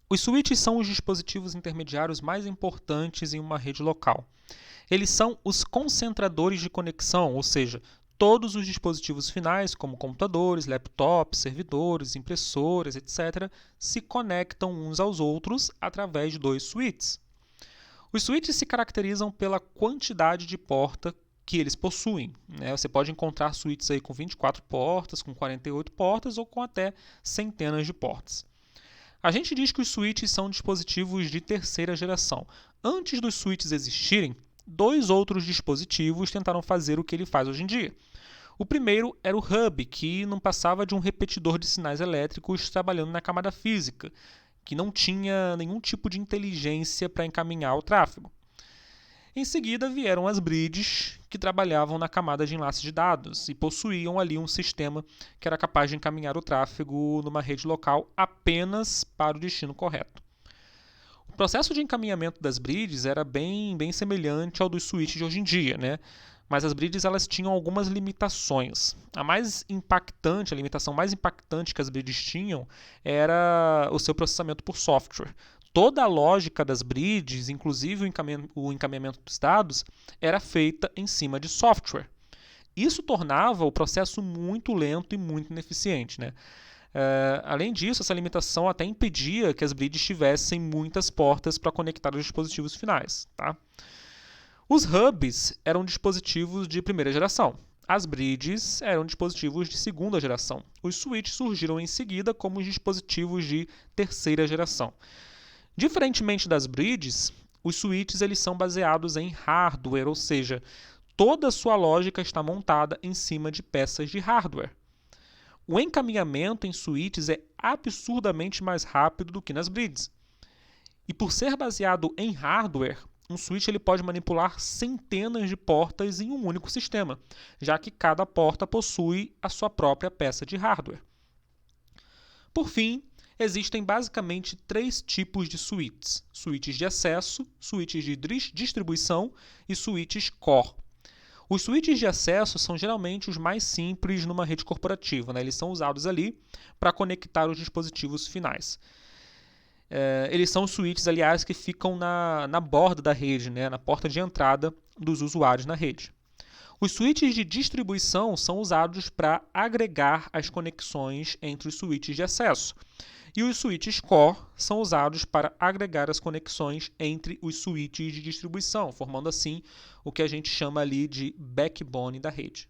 Os switches são os dispositivos intermediários mais importantes em uma rede local. Eles são os concentradores de conexão, ou seja, todos os dispositivos finais, como computadores, laptops, servidores, impressoras, etc., se conectam uns aos outros através dos switches. Os switches se caracterizam pela quantidade de porta que eles possuem. Você pode encontrar switches aí com 24 portas, com 48 portas ou com até centenas de portas. A gente diz que os switches são dispositivos de terceira geração. Antes dos switches existirem, dois outros dispositivos tentaram fazer o que ele faz hoje em dia. O primeiro era o hub, que não passava de um repetidor de sinais elétricos trabalhando na camada física, que não tinha nenhum tipo de inteligência para encaminhar o tráfego. Em seguida vieram as bridges, que trabalhavam na camada de enlace de dados e possuíam ali um sistema que era capaz de encaminhar o tráfego numa rede local apenas para o destino correto. O processo de encaminhamento das bridges era bem semelhante ao dos switches de hoje em dia, né? Mas as bridges elas tinham algumas limitações. A limitação mais impactante que as bridges tinham era o seu processamento por software. Toda a lógica das bridges, inclusive o encaminhamento dos dados, era feita em cima de software. Isso tornava o processo muito lento e muito ineficiente, né? Além disso, essa limitação até impedia que as bridges tivessem muitas portas para conectar os dispositivos finais. Tá? Os hubs eram dispositivos de primeira geração. As bridges eram dispositivos de segunda geração. Os switches surgiram em seguida como dispositivos de terceira geração. Diferentemente das bridges, os switches eles são baseados em hardware, ou seja, toda a sua lógica está montada em cima de peças de hardware. O encaminhamento em switches é absurdamente mais rápido do que nas bridges. E por ser baseado em hardware, um switch ele pode manipular centenas de portas em um único sistema, já que cada porta possui a sua própria peça de hardware. Por fim, existem basicamente três tipos de switches: switches de acesso, switches de distribuição e switches core. Os switches de acesso são geralmente os mais simples numa rede corporativa, né? Eles são usados ali para conectar os dispositivos finais. Eles são os switches, aliás, que ficam na borda da rede, né? Na porta de entrada dos usuários na rede. Os switches de distribuição são usados para agregar as conexões entre os switches de acesso. E os switches core são usados para agregar as conexões entre os switches de distribuição, formando assim o que a gente chama ali de backbone da rede.